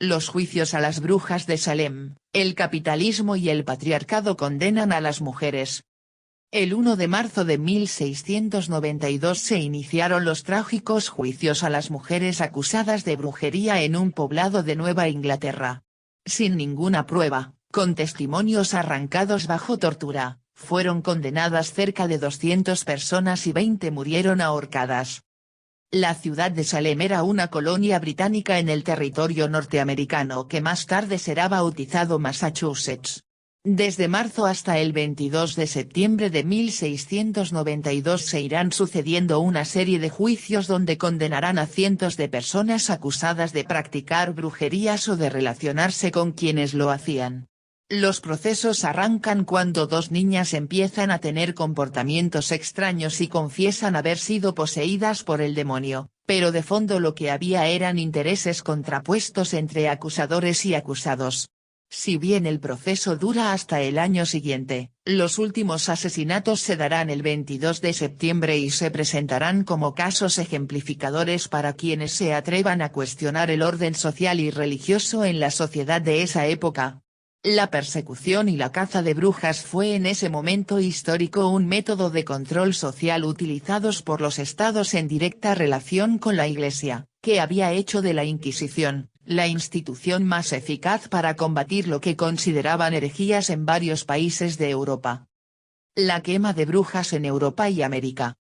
Los juicios a las brujas de Salem, el capitalismo y el patriarcado condenan a las mujeres. El 1 de marzo de 1692 se iniciaron los trágicos juicios a las mujeres acusadas de brujería en un poblado de Nueva Inglaterra. Sin ninguna prueba, con testimonios arrancados bajo tortura, fueron condenadas cerca de 200 personas y 20 murieron ahorcadas. La ciudad de Salem era una colonia británica en el territorio norteamericano que más tarde será bautizado Massachusetts. Desde marzo hasta el 22 de septiembre de 1692 se irán sucediendo una serie de juicios donde condenarán a cientos de personas acusadas de practicar brujerías o de relacionarse con quienes lo hacían. Los procesos arrancan cuando dos niñas empiezan a tener comportamientos extraños y confiesan haber sido poseídas por el demonio, pero de fondo lo que había eran intereses contrapuestos entre acusadores y acusados. Si bien el proceso dura hasta el año siguiente, los últimos asesinatos se darán el 22 de septiembre y se presentarán como casos ejemplificadores para quienes se atrevan a cuestionar el orden social y religioso en la sociedad de esa época. La persecución y la caza de brujas fue en ese momento histórico un método de control social utilizados por los estados en directa relación con la Iglesia, que había hecho de la Inquisición la institución más eficaz para combatir lo que consideraban herejías en varios países de Europa. La quema de brujas en Europa y América.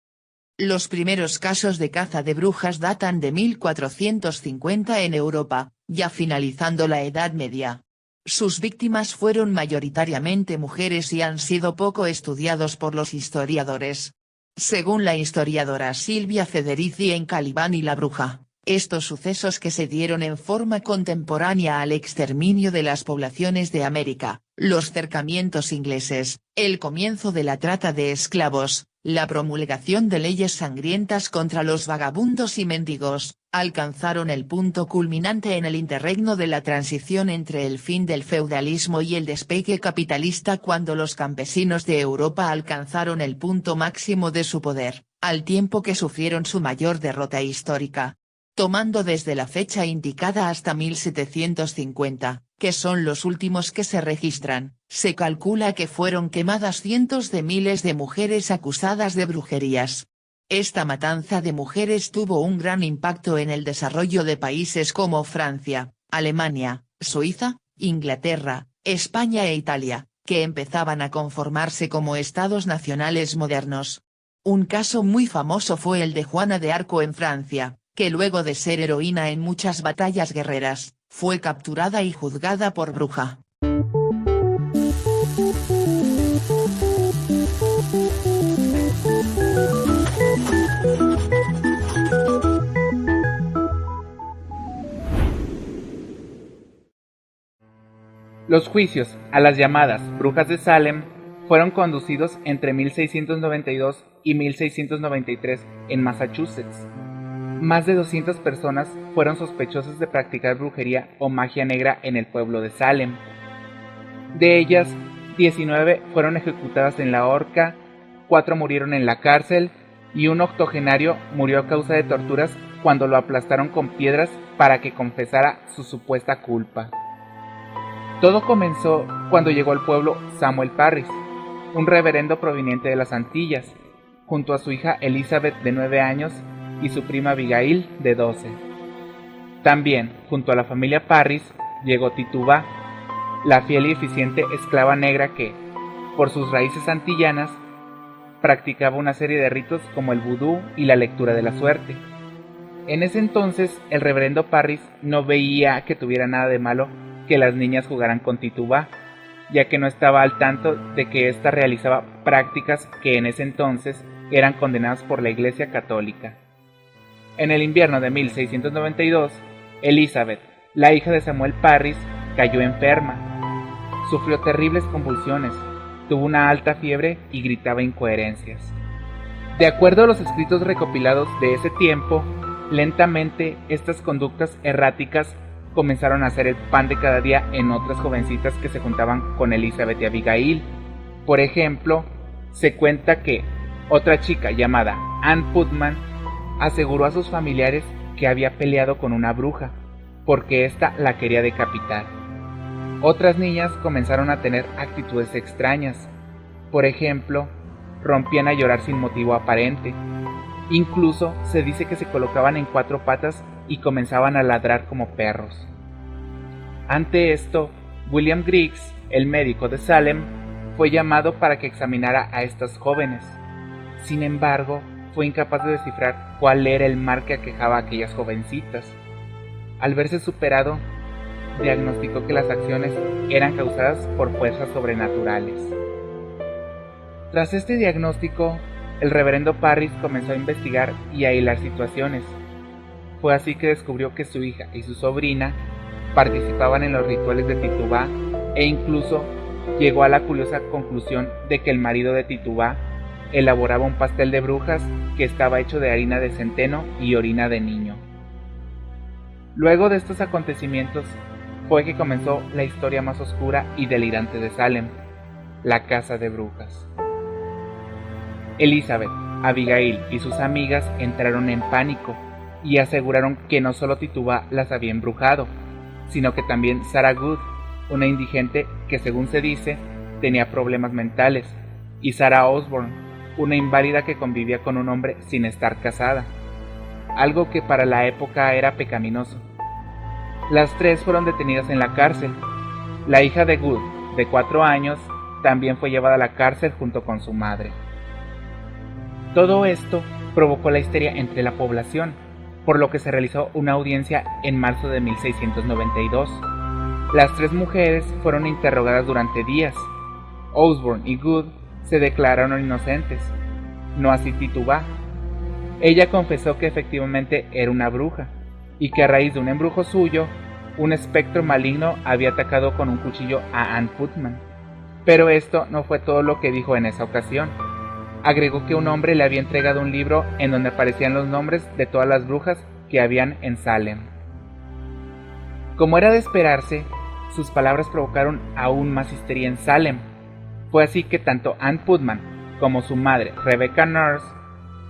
Los primeros casos de caza de brujas datan de 1450 en Europa, ya finalizando la Edad Media. Sus víctimas fueron mayoritariamente mujeres y han sido poco estudiados por los historiadores. Según la historiadora Silvia Federici en Caliban y la bruja, estos sucesos que se dieron en forma contemporánea al exterminio de las poblaciones de América, los cercamientos ingleses, el comienzo de la trata de esclavos, la promulgación de leyes sangrientas contra los vagabundos y mendigos, alcanzaron el punto culminante en el interregno de la transición entre el fin del feudalismo y el despegue capitalista cuando los campesinos de Europa alcanzaron el punto máximo de su poder, al tiempo que sufrieron su mayor derrota histórica. Tomando desde la fecha indicada hasta 1750, que son los últimos que se registran, se calcula que fueron quemadas cientos de miles de mujeres acusadas de brujerías. Esta matanza de mujeres tuvo un gran impacto en el desarrollo de países como Francia, Alemania, Suiza, Inglaterra, España e Italia, que empezaban a conformarse como estados nacionales modernos. Un caso muy famoso fue el de Juana de Arco en Francia, que luego de ser heroína en muchas batallas guerreras, fue capturada y juzgada por bruja. Los juicios a las llamadas brujas de Salem fueron conducidos entre 1692 y 1693 en Massachusetts. Más de 200 personas fueron sospechosas de practicar brujería o magia negra en el pueblo de Salem. De ellas, 19 fueron ejecutadas en la horca, 4 murieron en la cárcel y un octogenario murió a causa de torturas cuando lo aplastaron con piedras para que confesara su supuesta culpa. Todo comenzó cuando llegó al pueblo Samuel Parris, un reverendo proveniente de las Antillas, junto a su hija Elizabeth de 9 años y su prima Abigail de 12. También, junto a la familia Parris, llegó Tituba, la fiel y eficiente esclava negra que, por sus raíces antillanas, practicaba una serie de ritos como el vudú y la lectura de la suerte. En ese entonces, el reverendo Parris no veía que tuviera nada de malo que las niñas jugaran con Tituba, ya que no estaba al tanto de que ésta realizaba prácticas que en ese entonces eran condenadas por la Iglesia Católica. En el invierno de 1692, Elizabeth, la hija de Samuel Parris, cayó enferma. Sufrió terribles convulsiones, tuvo una alta fiebre y gritaba incoherencias. De acuerdo a los escritos recopilados de ese tiempo, lentamente estas conductas erráticas comenzaron a ser el pan de cada día en otras jovencitas que se juntaban con Elizabeth y Abigail. Por ejemplo, se cuenta que otra chica llamada Ann Putman aseguró a sus familiares que había peleado con una bruja, porque ésta la quería decapitar. Otras niñas comenzaron a tener actitudes extrañas. Por ejemplo, rompían a llorar sin motivo aparente. Incluso se dice que se colocaban en 4 patas y comenzaban a ladrar como perros. Ante esto, William Griggs, el médico de Salem, fue llamado para que examinara a estas jóvenes. Sin embargo, fue incapaz de descifrar cuál era el mal que aquejaba a aquellas jovencitas. Al verse superado, diagnosticó que las acciones eran causadas por fuerzas sobrenaturales. Tras este diagnóstico, el reverendo Parris comenzó a investigar y a hilar situaciones. Fue así que descubrió que su hija y su sobrina participaban en los rituales de Tituba e incluso llegó a la curiosa conclusión de que el marido de Tituba elaboraba un pastel de brujas que estaba hecho de harina de centeno y orina de niño. Luego de estos acontecimientos fue que comenzó la historia más oscura y delirante de Salem, la casa de brujas. Elizabeth, Abigail y sus amigas entraron en pánico y aseguraron que no solo Tituba las había embrujado, sino que también Sarah Good, una indigente que según se dice tenía problemas mentales, y Sarah Osborne, una inválida que convivía con un hombre sin estar casada, algo que para la época era pecaminoso. Las 3 fueron detenidas en la cárcel. La hija de Good, de 4 años, también fue llevada a la cárcel junto con su madre. Todo esto provocó la histeria entre la población, por lo que se realizó una audiencia en marzo de 1692. Las 3 mujeres fueron interrogadas durante días. Osborne y Good se declararon inocentes, no así Tituba. Ella confesó que efectivamente era una bruja, y que a raíz de un embrujo suyo, un espectro maligno había atacado con un cuchillo a Ann Putnam. Pero esto no fue todo lo que dijo en esa ocasión. Agregó que un hombre le había entregado un libro en donde aparecían los nombres de todas las brujas que habían en Salem. Como era de esperarse, sus palabras provocaron aún más histeria en Salem. Fue así que tanto Ann Putnam como su madre, Rebecca Nurse,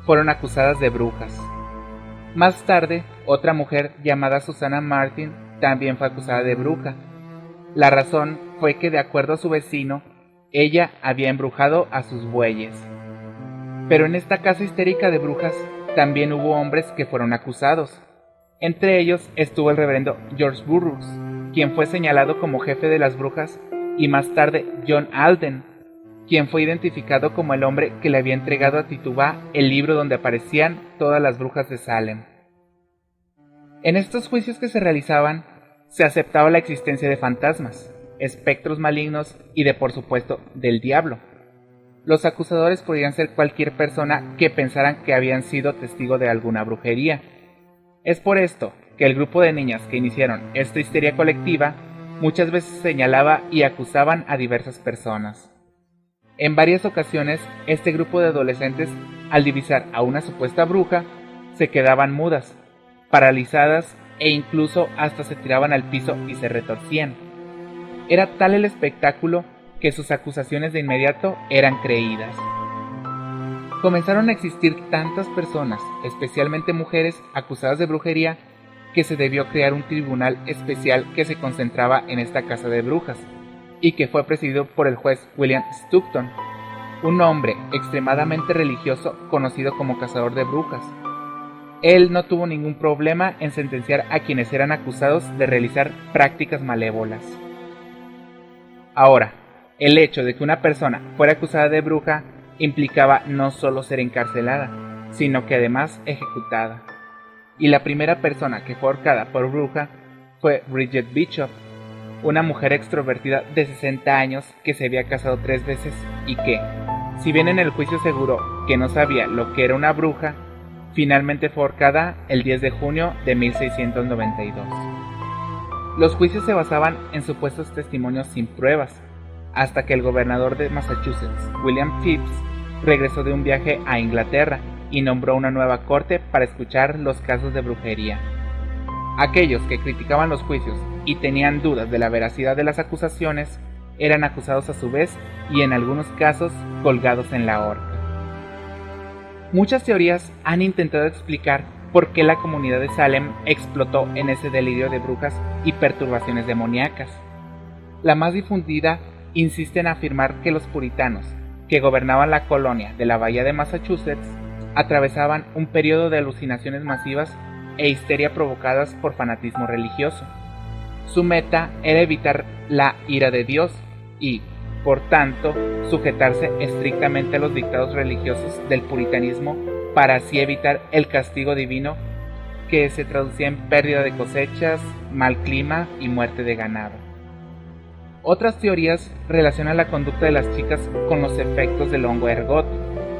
fueron acusadas de brujas. Más tarde, otra mujer llamada Susanna Martin también fue acusada de bruja. La razón fue que, de acuerdo a su vecino, ella había embrujado a sus bueyes. Pero en esta casa histérica de brujas también hubo hombres que fueron acusados. Entre ellos estuvo el reverendo George Burroughs, quien fue señalado como jefe de las brujas, y más tarde John Alden, quien fue identificado como el hombre que le había entregado a Tituba el libro donde aparecían todas las brujas de Salem. En estos juicios que se realizaban, se aceptaba la existencia de fantasmas, espectros malignos y por supuesto, del diablo. Los acusadores podían ser cualquier persona que pensaran que habían sido testigo de alguna brujería. Es por esto que el grupo de niñas que iniciaron esta histeria colectiva muchas veces señalaba y acusaban a diversas personas. En varias ocasiones, este grupo de adolescentes, al divisar a una supuesta bruja, se quedaban mudas, paralizadas e incluso hasta se tiraban al piso y se retorcían. Era tal el espectáculo que sus acusaciones de inmediato eran creídas. Comenzaron a existir tantas personas, especialmente mujeres, acusadas de brujería, que se debió crear un tribunal especial que se concentraba en esta casa de brujas, y que fue presidido por el juez William Stockton, un hombre extremadamente religioso conocido como cazador de brujas. Él no tuvo ningún problema en sentenciar a quienes eran acusados de realizar prácticas malévolas. Ahora, el hecho de que una persona fuera acusada de bruja implicaba no solo ser encarcelada, sino que además ejecutada. Y la primera persona que fue ahorcada por bruja fue Bridget Bishop, una mujer extrovertida de 60 años que se había casado 3 veces y que, si bien en el juicio aseguró que no sabía lo que era una bruja, finalmente fue ahorcada el 10 de junio de 1692. Los juicios se basaban en supuestos testimonios sin pruebas, hasta que el gobernador de Massachusetts, William Phips, regresó de un viaje a Inglaterra y nombró una nueva corte para escuchar los casos de brujería. Aquellos que criticaban los juicios y tenían dudas de la veracidad de las acusaciones eran acusados a su vez y en algunos casos colgados en la horca. Muchas teorías han intentado explicar por qué la comunidad de Salem explotó en ese delirio de brujas y perturbaciones demoníacas. La más difundida insiste en afirmar que los puritanos, que gobernaban la colonia de la bahía de Massachusetts, atravesaban un periodo de alucinaciones masivas e histeria provocadas por fanatismo religioso. Su meta era evitar la ira de Dios y, por tanto, sujetarse estrictamente a los dictados religiosos del puritanismo para así evitar el castigo divino, que se traducía en pérdida de cosechas, mal clima y muerte de ganado. Otras teorías relacionan la conducta de las chicas con los efectos del hongo ergot,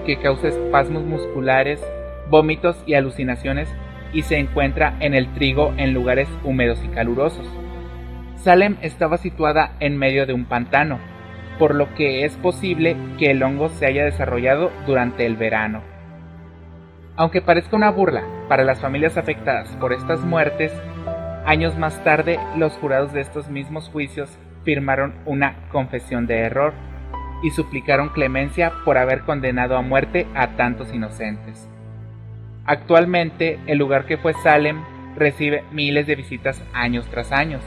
que causa espasmos musculares, vómitos y alucinaciones y se encuentra en el trigo en lugares húmedos y calurosos. Salem estaba situada en medio de un pantano, por lo que es posible que el hongo se haya desarrollado durante el verano. Aunque parezca una burla para las familias afectadas por estas muertes, años más tarde los jurados de estos mismos juicios firmaron una confesión de error y suplicaron clemencia por haber condenado a muerte a tantos inocentes. Actualmente, el lugar que fue Salem recibe miles de visitas años tras años.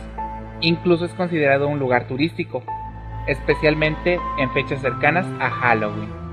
Incluso es considerado un lugar turístico, especialmente en fechas cercanas a Halloween.